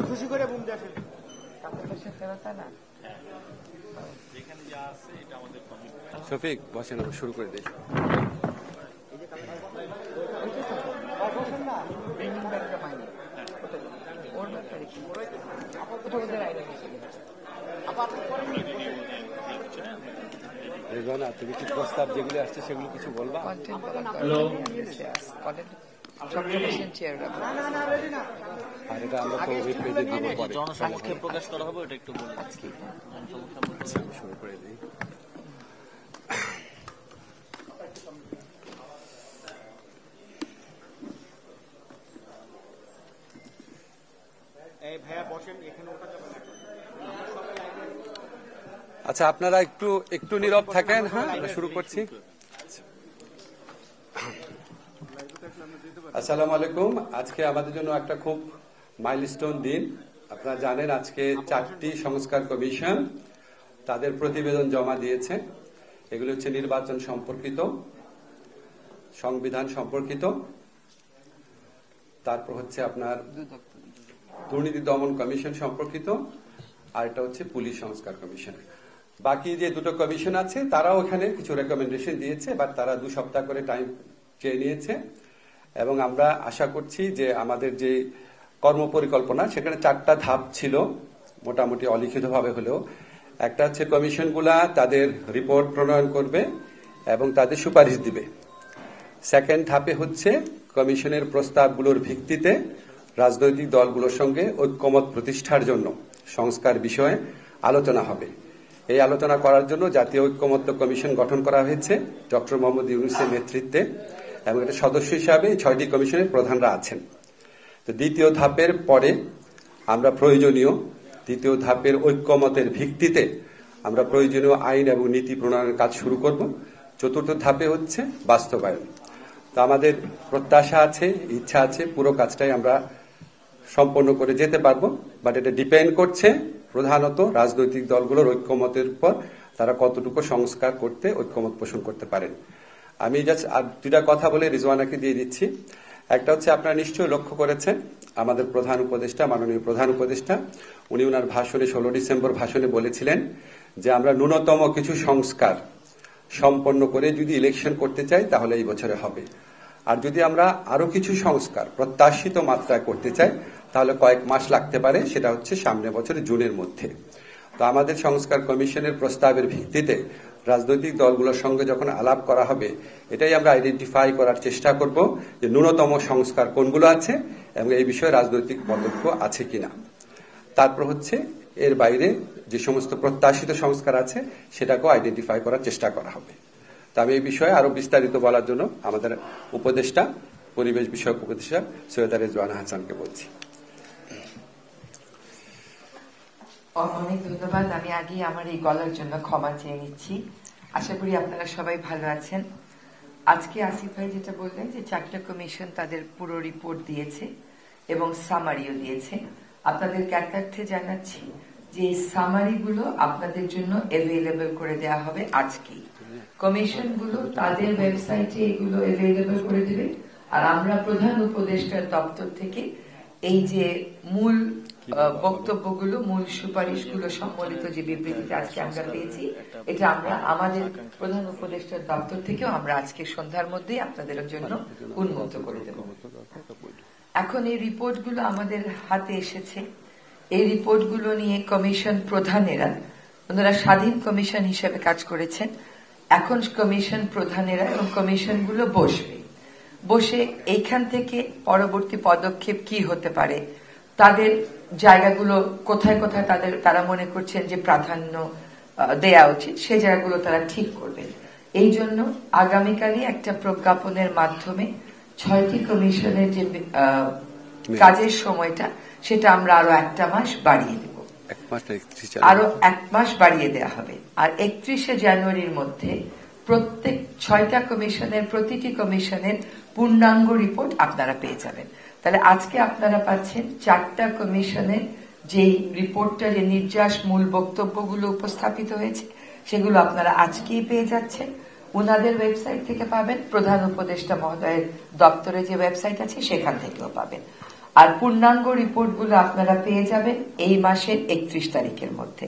খুশি করে বুম দেয় শফিক বসেন, আমরা শুরু করে দিই। রেজওয়ানা, তুমি কি প্রস্তাব যেগুলো আসছে সেগুলো কিছু বলবা? আর এটা আমরা তো ওয়েব পেজে দিব পরে, জনসমক্ষে প্রকাশ করা হবে, ওটা একটু বলে শুরু করে দিই। আচ্ছা, আপনারা একটু একটু নীরব থাকেন। হ্যাঁ, আমরা শুরু করছি। আসসালামু আলাইকুম। আজকে আমাদের জন্য একটা খুব মাইলস্টোন দিন। আপনারা জানেন আজকে 4টি সংস্কার কমিশন তাদের প্রতিবেদন জমা দিয়েছে। এগুলো হচ্ছে নির্বাচন সম্পর্কিত, সংবিধান সম্পর্কিত, তারপর হচ্ছে আপনার দুর্নীতি দমন কমিশন সম্পর্কিত, আর এটা হচ্ছে পুলিশ সংস্কার কমিশন। বাকি যে দুটো কমিশন আছে তারাও এখানে কিছু রেকমেন্ডেশন দিয়েছে, বাট তারা 2 সপ্তাহ করে টাইম চেয়ে নিয়েছে। এবং আমরা আশা করছি যে আমাদের যে কর্মপরিকল্পনা সেখানে 4টা ধাপ ছিল, মোটামুটি অলিখিতভাবে হলেও। একটা হচ্ছে কমিশনগুলা তাদের রিপোর্ট প্রণয়ন করবে এবং তাদের সুপারিশ দিবে। সেকেন্ড ধাপে হচ্ছে কমিশনের প্রস্তাবগুলোর ভিত্তিতে রাজনৈতিক দলগুলোর সঙ্গে ঐক্যমত প্রতিষ্ঠার জন্য সংস্কার বিষয়ে আলোচনা হবে। এই আলোচনা করার জন্য জাতীয় ঐক্যমত্য কমিশন গঠন করা হয়েছে ডক্টর মোহাম্মদ ইউনূসের নেতৃত্বে, এবং এটা সদস্য হিসাবে 6টি কমিশনের প্রধানরা আছেন। তো দ্বিতীয় ধাপের পরে আমরা দ্বিতীয় ধাপের ঐক্যমতের ভিত্তিতে আমরা প্রয়োজনীয় আইন এবং নীতি প্রণয়নের কাজ শুরু করব। চতুর্থ ধাপে হচ্ছে বাস্তবায়ন। তো আমাদের প্রত্যাশা আছে, ইচ্ছা আছে, পুরো কাজটাই আমরা সম্পন্ন করে যেতে পারবো, বাট এটা ডিপেন্ড করছে প্রধানত রাজনৈতিক দলগুলোর ঐক্যমতের উপর, তারা কতটুকু সংস্কার করতে ঐক্যমত পোষণ করতে পারেন। আমি জাস্ট আর 2টা কথা বলে রিজওয়ানাকে দিয়ে দিচ্ছি। একটা হচ্ছে, আপনারা নিশ্চয়ই লক্ষ্য করেছেন আমাদের প্রধান উপদেষ্টা, মাননীয় প্রধান উপদেষ্টা, উনি ওনার ভাষণে 16 ডিসেম্বর ভাষণে বলেছিলেন যে আমরা ন্যূনতম কিছু সংস্কার সম্পন্ন করে যদি ইলেকশন করতে চাই তাহলে এই বছরে হবে, আর যদি আমরা আরো কিছু সংস্কার প্রত্যাশিত মাত্রায় করতে চাই তাহলে কয়েক মাস লাগতে পারে, সেটা হচ্ছে সামনের বছরের জুনের মধ্যে। তো আমাদের সংস্কার কমিশনের প্রস্তাবের ভিত্তিতে রাজনৈতিক দলগুলোর সঙ্গে যখন আলাপ করা হবে, এটাই আমরা আইডেন্টিফাই করার চেষ্টা করব যে ন্যূনতম সংস্কার কোনগুলো আছে এবং এই বিষয়ে রাজনৈতিক মতৈক্য আছে কিনা। তারপর হচ্ছে এর বাইরে যে সমস্ত প্রত্যাশিত সংস্কার আছে সেটাকেও আইডেন্টিফাই করার চেষ্টা করা হবে। তো আমি এই বিষয়ে আরো বিস্তারিত বলার জন্য আমাদের উপদেষ্টা, পরিবেশ বিষয়ক উপদেষ্টা সৈয়দা রেজওয়ানা হাসানকে বলছি। অনেক ধন্যবাদ। আমি আগে আমার এই গলার জন্য ক্ষমা চেয়ে নিচ্ছি। আশা করি আপনারা সবাই ভালো আছেন। আজকে আসিফ ভাই যেটা বললেন যে 4টা কমিশন তাদের পুরো রিপোর্ট দিয়েছে এবং সামারিও দিয়েছে। আপনাদের জ্ঞাতার্থে জানাচ্ছি যে এই সামারিগুলো আপনাদের জন্য অ্যাভেলেবল করে দেওয়া হবে আজকেই। কমিশনগুলো তাদের ওয়েবসাইটে এগুলো অ্যাভেলেবল করে দেবে, আর আমরা প্রধান উপদেষ্টার দপ্তর থেকে এই যে মূল বক্তব্যগুলো, মূল সুপারিশগুলো সম্বলিত যে বিবৃতিটা আজকে আমরা পেয়েছি, এটা আমরা আমাদের প্রধান উপদেষ্টার দপ্তর থেকেও আমরা আজকে সন্ধ্যার মধ্যেই আপনাদের জন্য উন্মুক্ত করে দেব। এখন এই রিপোর্টগুলো আমাদের হাতে এসেছে। এই রিপোর্টগুলো নিয়ে কমিশন প্রধানেরা, ওনারা স্বাধীন কমিশন হিসেবে কাজ করেছেন, এখন কমিশন প্রধানেরা এবং কমিশনগুলো বসে এইখান থেকে পরবর্তী পদক্ষেপ কি হতে পারে, তাদের জায়গাগুলো কোথায় কোথায় তারা মনে করছেন যে প্রাধান্য দেয়া উচিত, সে জায়গাগুলো তারা ঠিক করবেন। এই জন্য আগামীকালই একটা প্রজ্ঞাপনের মাধ্যমে 6টি কমিশনের যে কাজের সময়টা, সেটা আমরা আরো 1 মাস বাড়িয়ে দেব, আরো 1 মাস বাড়িয়ে দেওয়া হবে। আর 31শে জানুয়ারির মধ্যে প্রত্যেক 6টা কমিশনের প্রতিটি কমিশনের পূর্ণাঙ্গ রিপোর্ট আপনারা পেয়ে যাবেন। তাহলে আজকে আপনারা পাচ্ছেন 4টা কমিশনের যেই রিপোর্টটা, যে নির্যাস মূল বক্তব্যগুলো উপস্থাপিত হয়েছে, সেগুলো আপনারা আজকেই পেয়ে যাচ্ছেন। উনাদের ওয়েবসাইট থেকে পাবেন, প্রধান উপদেষ্টা মহোদয়ের দপ্তরে যে ওয়েবসাইট আছে সেখান থেকেও পাবেন। আর পূর্ণাঙ্গ রিপোর্টগুলো আপনারা পেয়ে যাবেন এই মাসের 31 তারিখের মধ্যে।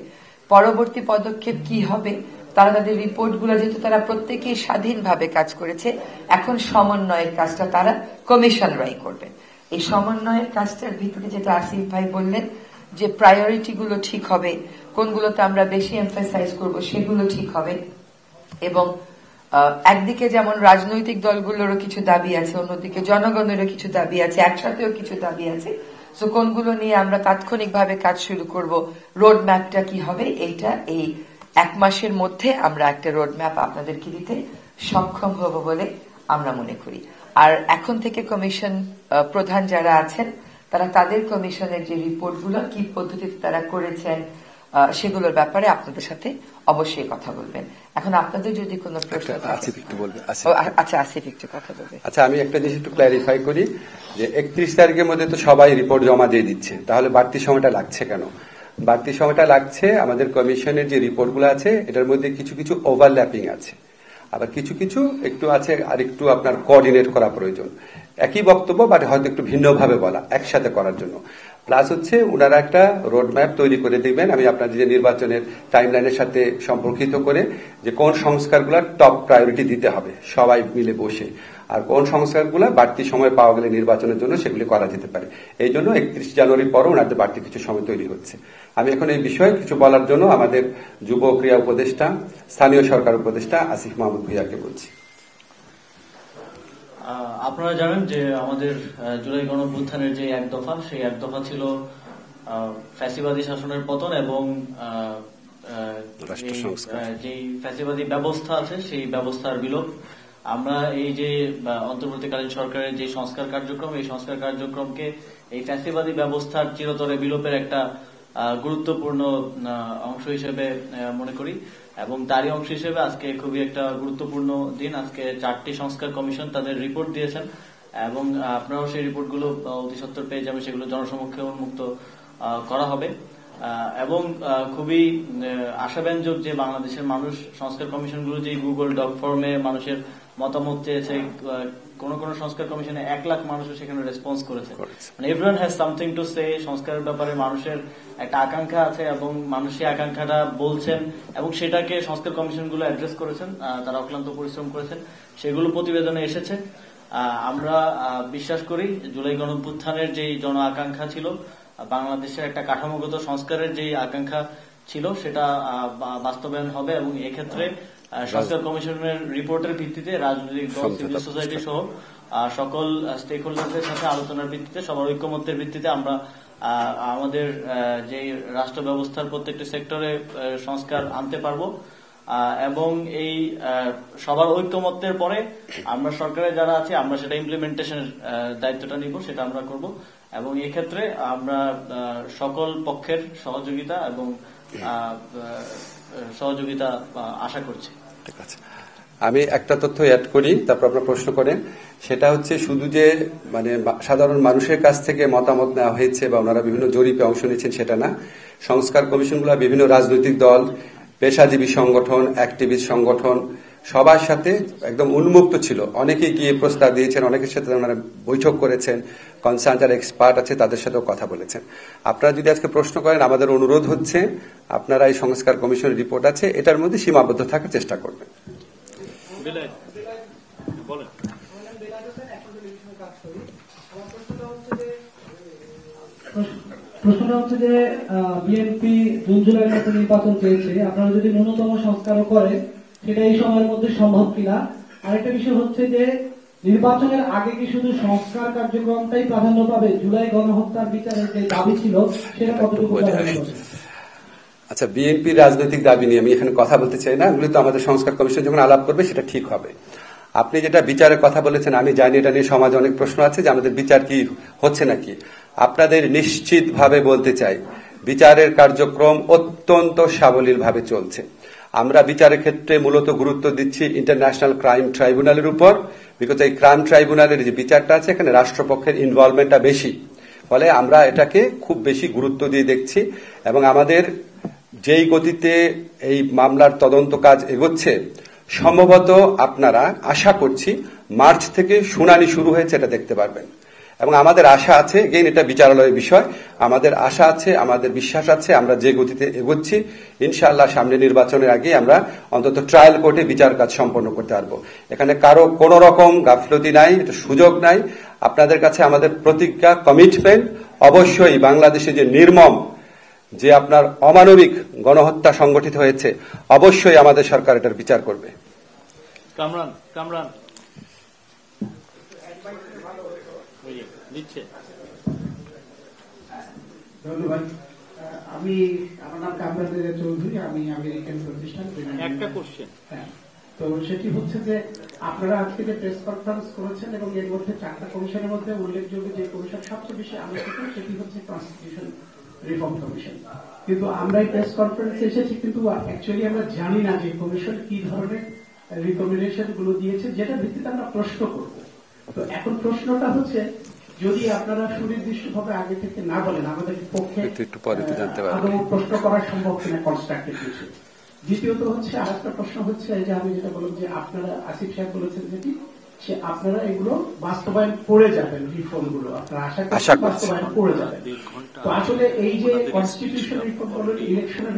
পরবর্তী পদক্ষেপ কি হবে, তারা তাদের রিপোর্টগুলো, যেহেতু তারা প্রত্যেকেই স্বাধীনভাবে কাজ করেছে, এখন সমন্বয়ের কাজটা তারা কমিশনরাই করবে। এই সমন্বয়ের কাজটার ভিতরে যেটা আসিফ ভাই বললেন যে প্রায়োরিটি গুলো ঠিক হবে, কোনগুলোতে আমরা বেশি এমফাসাইজ করব সেগুলো ঠিক হবে। এবং একদিকে যেমন রাজনৈতিক দলগুলোরও কিছু দাবি আছে, অন্যদিকে জনগণেরও কিছু দাবি আছে, একসাথেও কিছু দাবি আছে। সো কোনগুলো নিয়ে আমরা তাৎক্ষণিকভাবে কাজ শুরু করব, রোড ম্যাপটা কি হবে, এইটা এই 1 মাসের মধ্যে আমরা একটা রোড ম্যাপ আপনাদেরকে দিতে সক্ষম হব বলে আমরা মনে করি। আর এখন থেকে কমিশন প্রধান যারা আছেন তারা তাদের কমিশনের যে রিপোর্টগুলো কি পদ্ধতিতে তারা করেছেন সেগুলোর ব্যাপারে আপনাদের সাথে অবশ্যই কথা বলবেন। এখন আপনাদের যদি কোনো প্রশ্ন থাকে, আসিফ একটু বলবে। আচ্ছা আসিফ একটু কথা বলবে। আচ্ছা, আমি একটা জিনিস একটু ক্ল্যারিফাই করি যে 31 তারিখের মধ্যে তো সবাই রিপোর্ট জমা দিয়ে দিচ্ছে, তাহলে বাড়তি সময়টা লাগছে কেন? বাড়তি সময়টা লাগছে আমাদের কমিশনের যে রিপোর্টগুলো আছে এটার মধ্যে কিছু কিছু ওভারল্যাপিং আছে, আবার কিছু কিছু একটু আছে আর একটু আপনার কোঅর্ডিনেট করা প্রয়োজন। একই বক্তব্য বাট হয়তো একটু ভিন্নভাবে বলা, একসাথে করার জন্য। প্লাস হচ্ছে ওনারা একটা রোড ম্যাপ তৈরি করে দিবেন, আমি আপনাদের যে নির্বাচনের টাইমলাইনের সাথে সম্পর্কিত করে, যে কোন সংস্কারগুলো টপ প্রায়োরিটি দিতে হবে সবাই মিলে বসে, আর কোন সংস্কারগুলো বাড়তি সময় পাওয়া গেলে নির্বাচনের জন্য সেগুলি করা যেতে পারে। এই জন্য 31 জানুয়ারির পরও ওনাদের বাড়তি কিছু সময় তৈরি হচ্ছে। আমি এখন এই বিষয়ে কিছু বলার জন্য আমাদের যুব ক্রীড়া উপদেষ্টা, স্থানীয় সরকার উপদেষ্টা আসিফ মাহমুদ ভূঁইয়াকে বলছি। আপনারা জানেন যে আমাদের জুলাই গণঅভ্যুত্থানের যে 1 দফা, সেই 1 দফা ছিল ফ্যাসিবাদী শাসনের পতন এবং যে ফ্যাসিবাদী ব্যবস্থা আছে সেই ব্যবস্থার বিলোপ। আমরা এই যে অন্তর্বর্তীকালীন সরকারের যে সংস্কার কার্যক্রম, এই সংস্কার কার্যক্রমকে এই ফ্যাসিবাদী ব্যবস্থার চিরতরে বিলোপের একটা গুরুত্বপূর্ণ অংশ হিসেবে মনে করি এবং তারই অংশ হিসেবে আজকে খুবই একটা গুরুত্বপূর্ণ দিন। আজকে 4টি সংস্কার কমিশন তাদের রিপোর্ট দিয়েছেন এবং আপনারাও সেই রিপোর্টগুলো অতি সত্বর পেয়ে যাবেন, সেগুলো জনসমক্ষে উন্মুক্ত করা হবে এবং খুবই আশাব্যঞ্জক যে বাংলাদেশের মানুষ সংস্কার কমিশনগুলো যে গুগল ডক ফর্মে মানুষের মতামত চেয়েছে, কোন কোন সংস্কার কমিশনে 1 লাখ মানুষও সেখানে রেসপন্স করেছে। মানে everyone has something to say. সংস্কারের ব্যাপারে মানুষের একটা আকাঙ্ক্ষা আছে এবং মানুষ সেই আকাঙ্ক্ষাটা বলছেন এবং সেটাকে সংস্কার কমিশনগুলো অ্যাড্রেস করেছেন, তারা অক্লান্ত পরিশ্রম করেছেন, সেগুলো প্রতিবেদনে এসেছে। আমরা বিশ্বাস করি জুলাই গণঅভ্যুত্থানের যেই জন আকাঙ্ক্ষা ছিল, বাংলাদেশের একটা কাঠামোগত সংস্কারের যে আকাঙ্ক্ষা ছিল, সেটা বাস্তবায়ন হবে এবং এক্ষেত্রে সংস্কার কমিশনের রিপোর্টের ভিত্তিতে রাজনৈতিক দল, সিভিল সোসাইটি সহ সকল স্টেক হোল্ডারদের সাথে আলোচনার ভিত্তিতে, সবার ঐক্যমত্যের ভিত্তিতে আমরা আমাদের যে রাষ্ট্র ব্যবস্থার প্রত্যেকটি সেক্টরে সংস্কার আনতে পারবো এবং এই সবার ঐক্যমত্যের পরে আমরা সরকারে যারা আছে আমরা সেটা ইমপ্লিমেন্টেশনের দায়িত্বটা নিব, সেটা আমরা করব এবং এক্ষেত্রে আমরা সকল পক্ষের সহযোগিতা এবং সহযোগিতা আশা করছি। ঠিক আছে, আমি একটা তথ্য অ্যাড করি, তারপর আপনারা প্রশ্ন করেন। সেটা হচ্ছে শুধু যে মানে সাধারণ মানুষের কাছ থেকে মতামত নেওয়া হয়েছে বা ওনারা বিভিন্ন জরিপে অংশ নিয়েছেন সেটা না। সংস্কার কমিশনগুলো বিভিন্ন রাজনৈতিক দল, পেশাজীবী সংগঠন, অ্যাক্টিভিস্ট সংগঠন সবার সাথে একদম উন্মুক্ত ছিল। অনেকে গিয়ে প্রস্তাব দিয়েছেন, অনেকের সাথে ওনারা বৈঠক করেছেন, কনসার্ন যারা এক্সপার্ট আছে তাদের সাথেও কথা বলেছেন। আপনারা যদি আজকে প্রশ্ন করেন, আমাদের অনুরোধ হচ্ছে আপনারা এই সংস্কার কমিশনের রিপোর্ট আছে এটার মধ্যে সীমাবদ্ধ থাকার চেষ্টা করবেন। প্রশ্নটা হচ্ছে যে বিএনপি জুন জুলাইয়ের মধ্যে নির্বাচন চেয়েছে, আপনারা যদি ন্যূনতম সংস্কারও করেন সেটা এই সময়ের মধ্যে সম্ভব কিনা। আরেকটা বিষয় হচ্ছে যে নির্বাচনের আগে কি শুধু সংস্কার কার্যক্রমটাই প্রাধান্য পাবে, জুলাই গণহত্যার বিচারের যে দাবি ছিল সেটা কতটুকু প্রাধান্য পাবে? আচ্ছা, বিএনপির রাজনৈতিক দাবি নিয়ে আমি এখানে কথা বলতে চাই না, এগুলো তো আমাদের সংস্কার কমিশন যখন আলাপ করবে সেটা ঠিক হবে। আপনি যেটা বিচারের কথা বলেছেন, আমি জানি এটা নিয়ে সমাজে অনেক প্রশ্ন আছে যে আমাদের বিচার কি হচ্ছে নাকি। আপনাদের নিশ্চিতভাবে বলতে চাই বিচারের কার্যক্রম অত্যন্ত সাবলীলভাবে চলছে। আমরা বিচারের ক্ষেত্রে মূলত গুরুত্ব দিচ্ছি ইন্টারন্যাশনাল ক্রাইম ট্রাইব্যুনালের উপর, বিকজ এই ক্রাইম ট্রাইব্যুনালের যে বিচারটা আছে এখানে রাষ্ট্রপক্ষের ইনভলভমেন্টটা বেশি, ফলে আমরা এটাকে খুব বেশি গুরুত্ব দিয়ে দেখছি এবং আমাদের যেই গতিতে এই মামলার তদন্ত কাজ এগোচ্ছে, সম্ভবত আপনারা আশা করছি মার্চ থেকে শুনানি শুরু হয়েছে এটা দেখতে পারবেন এবং আমাদের আশা আছে, এগেইন এটা বিচারালয়ের বিষয়, আমাদের আশা আছে, আমাদের বিশ্বাস আছে, আমরা যে গতিতে এগোচ্ছি ইনশাআল্লাহ সামনে নির্বাচনের আগে আমরা অন্তত ট্রায়াল কোর্টে বিচার কাজ সম্পন্ন করতে পারবো। এখানে কারো কোনো রকম গাফলতি নাই, এটা সুযোগ নাই। আপনাদের কাছে আমাদের প্রতিজ্ঞা, কমিটমেন্ট, অবশ্যই বাংলাদেশে যে নির্মম, যে আপনার অমানবিক গণহত্যা সংগঠিত হয়েছে, অবশ্যই আমাদের সরকার এটার বিচার করবে। কামরান কামরান দিচ্ছে। ধন্যবাদ। আমি আমার নাম কামরান রেজা চৌধুরী, আমি আমেরিকান প্রতিষ্ঠান। একটা কোশ্চেন, হ্যাঁ, তো সেটি হচ্ছে যে আপনারা আজকে যে প্রেস কনফারেন্স করেছেন এবং এর মধ্যে 4টা কমিশনের মধ্যে উল্লেখযোগ্য যে কমিশন সবচেয়ে বেশি আলোচিত সেটি হচ্ছে কনস্টিটিউশন রিফর্ম কমিশন। কিন্তু আমরা এই প্রেস কনফারেন্সে এসেছি, কিন্তু অ্যাকচুয়ালি আমরা জানি না যে কমিশন কি ধরনের রিকমেন্ডেশন গুলো দিয়েছে, যেটা ভিত্তিতে আমরা প্রশ্ন করব। তো এখন প্রশ্নটা হচ্ছে, যদি আপনারা সুনির্দিষ্টভাবে আগে থেকে না বলেন, আমাদের পক্ষে একটু পরে তো জানতে পারবে। আদৌ প্রশ্ন করা সম্ভব কিনা কনস্ট্রাকটিভ ইস্যু। দ্বিতীয়ত হচ্ছে আরেকটা প্রশ্ন হচ্ছে, এই যে আমি যেটা বললাম যে আপনারা, আসিফ সাহেব বলেছেন যেটি, সে আপনারা এগুলো বাস্তবায়ন করে যাবেন, রিফর্ম গুলো আপনারা আশা করছেন বাস্তবায়ন করে যাবেন। তো আসলে এই যে কনস্টিটিউশন রিফর্ম বলুন, ইলেকশনের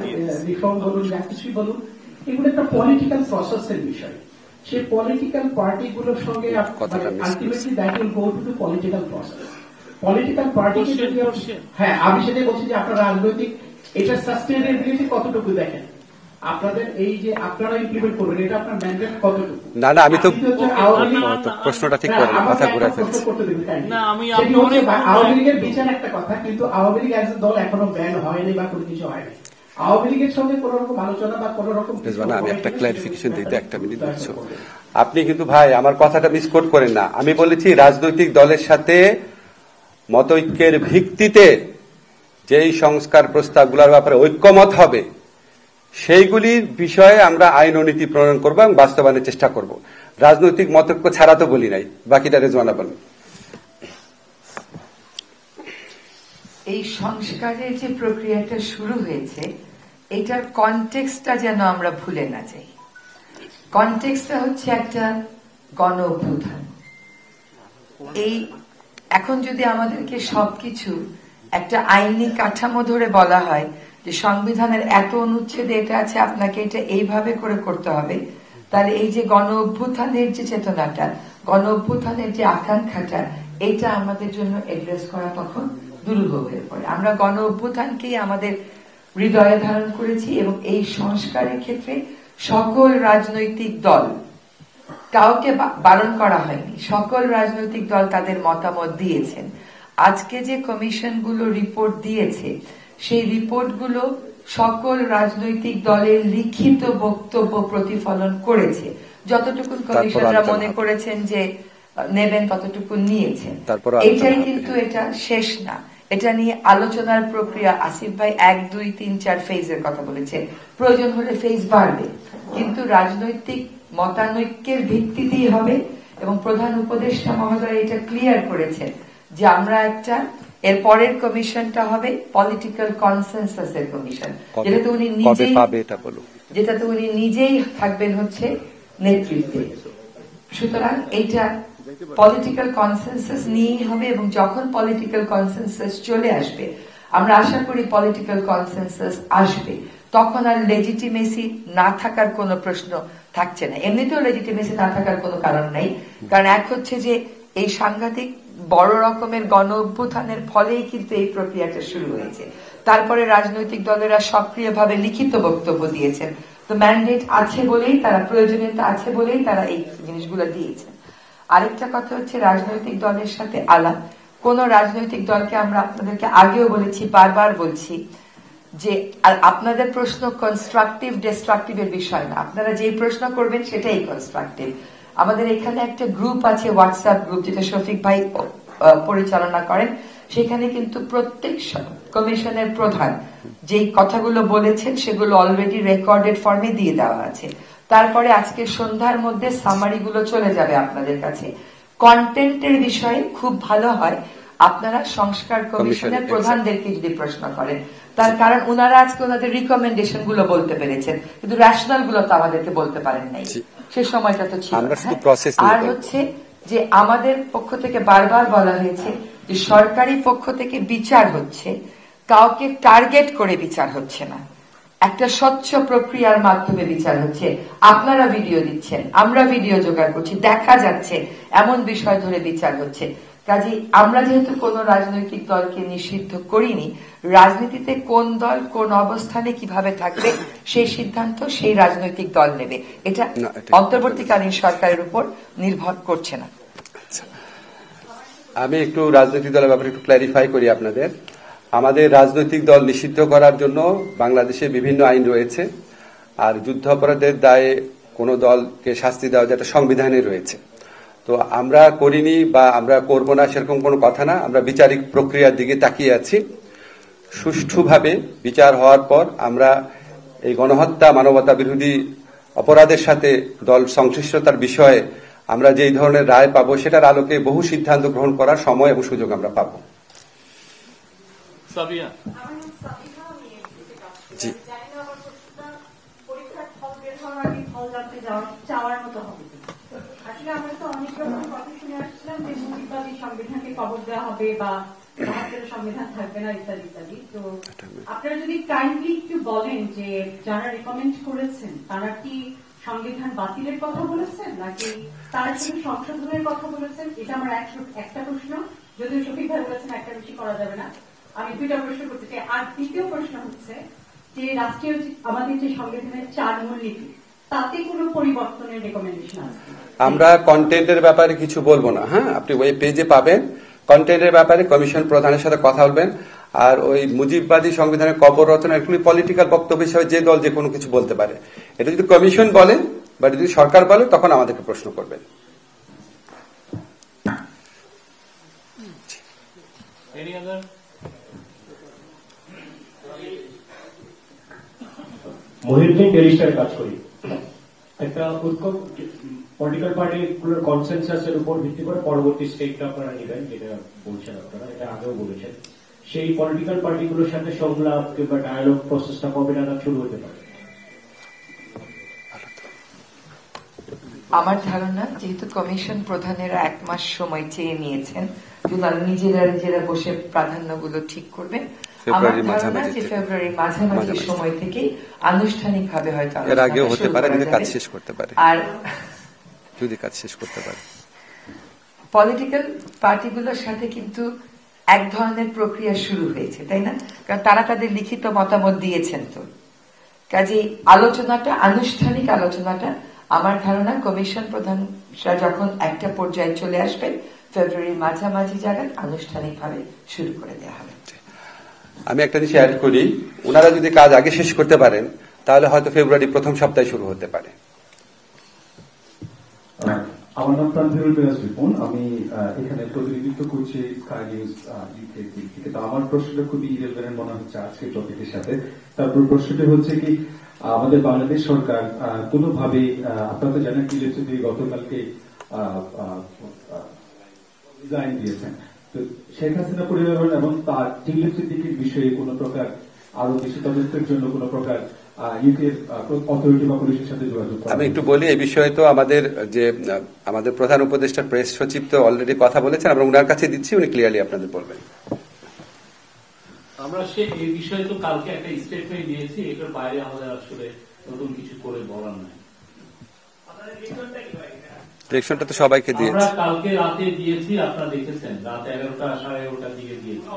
রিফর্ম বলুন, যা কিছুই বলুন, এগুলো একটা পলিটিক্যাল প্রসেসের বিষয়। সেই পলিটিক্যাল পার্টিগুলোর সঙ্গে ultimately that will go to the political process. Political party, হ্যাঁ আমি সেটাই বলছি যে আপনার রাজনৈতিক এটা সাস্টেইনেবিলিটি কতটুকু দেখেন, আপনাদের এই যে আপনারা ইমপ্লিমেন্ট করবেন, এটা আপনার ম্যান্ডেট কতটুকু। না না, আমি তো প্রশ্নটা ঠিক করেন, কথা ঘুরে ফেলছি। আওয়ামী লীগের বিচার একটা কথা, কিন্তু আওয়ামী লীগ এজ এ দল এখনো ব্যান হয়নি বা কোনো কিছু হয়নি। আওয়ামী লীগের সঙ্গে কোন রকম আলোচনা বা কোন রকম, আমি একটা ক্লারিফিকেশন দিতে একটা মিনিট দিচ্ছ। আপনি কিন্তু ভাই আমার কথাটা মিসকোট করেন না। আমি বলেছি রাজনৈতিক দলের সাথে মতৈক্যের ভিত্তিতে যেই সংস্কার প্রস্তাবগুলোর ব্যাপারে ঐক্যমত হবে সেইগুলির বিষয়ে আমরা আইন ও নীতি প্রণয়ন করবো এবং বাস্তবায়নের চেষ্টা করব। রাজনৈতিক মতৈক্য ছাড়া তো বলি নাই। বাকিটা রেজওয়ানা বলেন। এই সংস্কারের যে প্রক্রিয়াটা শুরু হয়েছে, এটার কনটেক্সটটা যেন আমরা ভুলে না যাই। কনটেক্সটটা হচ্ছে একটা গণ অভ্যুত্থান। এই এখন যদি আমাদেরকে সবকিছু একটা আইনি কাঠামো ধরে বলা হয় যে সংবিধানের এত অনুচ্ছেদে এটা আছে, আপনাকে এটা এইভাবে করে করতে হবে, তাহলে এই যে গণ অভ্যুত্থানের যে চেতনাটা, গণ অভ্যুত্থানের যে আকাঙ্ক্ষাটা, এটা আমাদের জন্য এড্রেস করা তখন দুরূহ হয়ে পড়ে। আমরা গণ অভ্যুত্থানকেই আমাদের হৃদয়ে ধারণ করেছি এবং এই সংস্কারের ক্ষেত্রে সকল রাজনৈতিক দল, কাউকে বারণ করা হয়নি, সকল রাজনৈতিক দল তাদের মতামত দিয়েছেন। আজকে যে কমিশনগুলো রিপোর্ট দিয়েছে, সেই রিপোর্টগুলো সকল রাজনৈতিক দলের লিখিত বক্তব্য প্রতিফলন করেছে। যতটুকু কমিশনরা মনে করেছেন যে নেবেন ততটুকু নিয়েছেন। এটাই কিন্তু এটা শেষ না, এটা নিয়ে আলোচনার প্রক্রিয়া। আসিফ ভাই 1, 2, 3, 4 ফেজের কথা বলেছেন, প্রয়োজন হলে ফেজ বাড়বে, কিন্তু রাজনৈতিক মতানৈক্যের ভিত্তিতেই হবে। এবং প্রধান উপদেষ্টা মহোদয় এটা ক্লিয়ার করেছেন যে আমরা একটা, এর পরের কমিশনটা হবে পলিটিক্যাল কনসেনসাসের কমিশন, যেটাতে উনি নিজেই থাকবেন হচ্ছে নেতৃত্বে। সুতরাং এইটা পলিটিক্যাল কনসেনসাস নিয়েই হবে এবং যখন পলিটিক্যাল কনসেনসাস চলে আসবে, আমরা আশা করি পলিটিক্যাল কনসেনসাস আসবে, তখন আর লেজিটিমেসি না থাকার কোনো প্রশ্ন থাকছে না। এমনিতেও লেজিটিমেসি না থাকার কোনো কারণ নাই, কারণ এক হচ্ছে যে এই সাংঘাতিক বড় রকমের গণ অভ্যুত্থানের ফলেই কিন্তু এই প্রক্রিয়াটা শুরু হয়েছে। তারপরে রাজনৈতিক দলেরা সক্রিয়ভাবে লিখিত বক্তব্য দিয়েছেন, তো ম্যান্ডেট আছে বলেই তারা, প্রয়োজনীয়তা আছে বলেই তারা এই জিনিসগুলো দিয়েছেন। আরেকটা কথা হচ্ছে রাজনৈতিক দলের সাথে আলাপ। কোন রাজনৈতিক দলকে আমরা আপনাদেরকে আগেও বলেছি, বারবার বলছি যে আপনাদের প্রশ্ন কনস্ট্রাকটিভ ডিস্ট্রাকটিভের বিষয় না, আপনারা যে প্রশ্ন করবেন সেটাই কনস্ট্রাকটিভ। আমাদের এখানে একটা গ্রুপ আছে, হোয়াটসঅ্যাপ গ্রুপ, যেটা শফিক ভাই পরিচালনা করেন। সেখানে কিন্তু প্রত্যেক কমিশনের প্রধান যেই কথাগুলো বলেছেন সেগুলো অলরেডি রেকর্ডেড ফর্মে দিয়ে দেওয়া আছে। তারপরে আজকে সন্ধ্যার মধ্যে সামারিগুলো চলে যাবে আপনাদের কাছে। কন্টেন্টের বিষয়ে খুব ভালো হয় আপনারা সংস্কার কমিশনের প্রধানদেরকে যদি প্রশ্ন করেন, তার কারণ ওনারা আজকে ওনাদের রিকমেন্ডেশন গুলো বলতে পেরেছেন, কিন্তু রেশনাল গুলো তো আমাদেরকে বলতে পারেন নাই, সে সময়টা তো ছিল। আর হচ্ছে যে আমাদের পক্ষ থেকে বারবার বলা হয়েছে যে সরকারি পক্ষ থেকে বিচার হচ্ছে, কাউকে টার্গেট করে বিচার হচ্ছে না, একটা স্বচ্ছ প্রক্রিয়ার মাধ্যমে বিচার হচ্ছে। আপনারা ভিডিও দিচ্ছেন, আমরা ভিডিও জোগাড় করছি, দেখা যাচ্ছে এমন বিষয় ধরে বিচার হচ্ছে। কাজেই আমরা যেহেতু কোন রাজনৈতিক দলকে নিষিদ্ধ করিনি, রাজনীতিতে কোন দল কোন অবস্থানে কিভাবে থাকবে সেই সিদ্ধান্ত সেই রাজনৈতিক দল নেবে, এটা অন্তর্বর্তীকালীন সরকারের উপর নির্ভর করছে না। আমি একটু রাজনৈতিক দলের ব্যাপারে একটু ক্ল্যারিফাই করি আপনাদের। আমাদের রাজনৈতিক দল নিষিদ্ধ করার জন্য বাংলাদেশে বিভিন্ন আইন রয়েছে, আর যুদ্ধাপরাধের দায়ে কোনো দলকে শাস্তি দেওয়া যেটা সংবিধানে রয়েছে। তো আমরা করিনি বা আমরা করব না সেরকম কোনো কথা না, আমরা বিচারিক প্রক্রিয়ার দিকে তাকিয়ে আছি। সুষ্ঠুভাবে বিচার হওয়ার পর আমরা এই গণহত্যা, মানবতা বিরোধী অপরাধের সাথে দল সংশ্লিষ্টতার বিষয়ে আমরা যেই ধরনের রায় পাবো সেটার আলোকে বহু সিদ্ধান্ত গ্রহণ করার সময় এবং সুযোগ আমরা পাবো। সাবিয়া, জি, আসলে আমরা তো অনেক রকম কথা শুনে আসছিলাম যে মুজিববাদী সংবিধানকে কবর দেওয়া হবে বা ভারতের সংবিধান থাকবে না ইত্যাদি ইত্যাদি। তো আপনারা যদি কাইন্ডলি একটু বলেন যে যারা রেকমেন্ড করেছেন তারা কি সংবিধান বাতিলের কথা বলেছেন নাকি তারা শুধু সংশোধনের কথা বলেছেন? এটা আমার একটা প্রশ্ন, যদিও শফিক ভাই বলেছেন একটা বেশি করা যাবে না। আমি দুইটা প্রশ্ন করতে চাই। আর দ্বিতীয় প্রশ্ন হচ্ছে যে রাষ্ট্রীয় আমাদের যে সংবিধানের 4 মূলনীতি তাতে কোনো পরিবর্তনের রেকমেন্ডেশন আছে? আমরা কন্টেন্টের ব্যাপারে কিছু বলবো না। হ্যাঁ, আপনি ওয়েব পেজে পাবেন কন্টেন্টের ব্যাপারে কমিশন প্রধানের সাথে কথা বলবেন। আর ওই মুজিববাদী সংবিধানের কবর রচনা এগুলি পলিটিক্যাল বক্তব্য হিসেবে যে দল যে কোনো কিছু বলতে পারে। এটা যদি কমিশন বলে বা যদি সরকার বলে তখন আমাদেরকে প্রশ্ন করবেন। মহিউদ্দিন টেলিস্টারে কাজ করি। একটা উৎকট পলিটিক্যাল পার্টিগুলোর কনসেনসাসের উপর ভিত্তি করে পরবর্তী স্টেপটা আপনারা নেবেন, যেটা বলছেন আপনারা, এটা আগেও বলেছেন। সেই পলিটিক্যাল পার্টিগুলোর সাথে সংলাপ কিংবা ডায়ালগ প্রসেসটা কবে নাগাদ শুরু হতে পারে? আমার ধারণা যেহেতু কমিশন প্রধানেরা 1 মাস সময় চেয়ে নিয়েছেন, ওনারা নিজেরা বসে প্রাধান্যগুলো ঠিক করবেন। আমার ধারণা যে ফেব্রুয়ারির মাঝামাঝি সময় থেকে আনুষ্ঠানিকভাবে হয়তো এর আগেও হতে পারে যদি কাজ শেষ করতে পারে। আর যদি কাজ শেষ করতে পারে, পলিটিক্যাল পার্টিগুলোর সাথে কিন্তু এক ধরনের প্রক্রিয়া শুরু হয়েছে, তাই না? কারণ তারা তাদের লিখিত মতামত দিয়েছেন। তো কাজেই আলোচনাটা, আনুষ্ঠানিক আলোচনাটা আমার ধারণা কমিশন প্রধানরা যখন একটা পর্যায়ে চলে আসবেন ফেব্রুয়ারির মাঝামাঝি জায়গায় আনুষ্ঠানিকভাবে শুরু করে দেওয়া হবে। আমি একটা জিনিস অ্যাড করি, ওনারা যদি কাজ আগে শেষ করতে পারেন তাহলে হয়তো ফেব্রুয়ারি প্রথম সপ্তাহে শুরু হতে পারে। আমার নাম প্রান্তিরুল বেরাজ রিপন, আমি এখানে প্রতিনিধিত্ব করছি স্কাই নিউজ ইউকে থেকে। তো আমার প্রশ্নটা খুবই রিলেভেন্ট মনে হচ্ছে আজকের টপিকের সাথে। তারপর প্রশ্নটা হচ্ছে কি, আমাদের বাংলাদেশ সরকার কোনোভাবে, আপনারা তো জানেন কি যে গতকালকে রিজাইন দিয়েছেন, তো শেখ হাসিনা পরিবার এবং তার টিলিপ সিদ্দিকীর বিষয়ে কোন প্রকার আরো বেশি তদন্তের জন্য কোন প্রকার ইউকের অথরিটি বা পুলিশের সাথে যোগাযোগ? আমি একটু বলি এই বিষয়ে। তো আমাদের প্রধান উপদেষ্টা প্রেস সচিব তো অলরেডি কথা বলেছেন, আমরা ওনার কাছে দিচ্ছি, উনি ক্লিয়ারলি আপনাদের বলবেন। আমরা এই বিষয়ে তো কালকে একটা স্টেটমেন্ট দিয়েছি, এটার বাইরে আমাদের আসলে নতুন কিছু করে বলার নাই। ডিরেকশনটা তো সবাইকে দিয়েছি, আমরা কালকে রাতে দিয়েছি, আপনারা দেখেছেন, রাত 11টা 11:30টার দিকে দিয়েছি।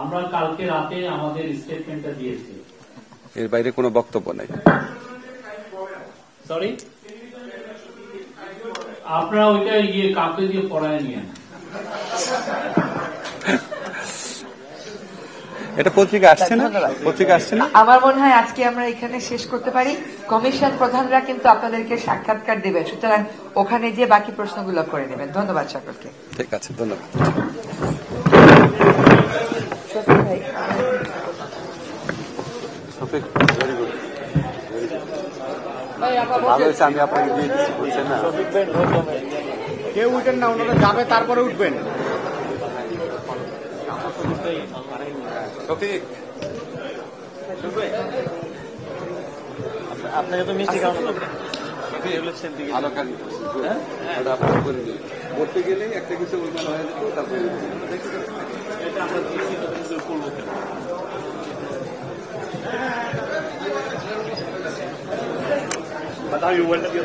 আমরা কালকে রাতে আমাদের স্টেটমেন্টটা দিয়েছি, এর বাইরে কোনো বক্তব্য নাই। সরি, আপনারা ওইটা কাউকে দিয়ে পড়ায় নিয়ে, এটা পত্রিকা আসছে না, পত্রিকা আসছে না। আমার মনে হয় আজকে আমরা এখানে শেষ করতে পারি। কমিশন প্রধানরা কিন্তু আপনাদেরকে সাক্ষাৎকার দেবেন, সুতরাং ওখানে যে বাকি প্রশ্নগুলো করে নেবেন। ধন্যবাদ সকলকে। ঠিক আছে, ধন্যবাদ। ভালো হয়েছে আমি আপনাকে দিয়ে দিচ্ছি, বুঝছেন না? কেউ উঠেন না, ওনারা যাবে তারপরে উঠবেন। আপনাকে তো মিষ্টি খাওয়ানো আলোকান ওটা আপনার করে দিন করতে গেলেই একটা কিছু উল্টানো হয়ে যেত তারপরে এটা আমরা করবো কেন? But how you went to the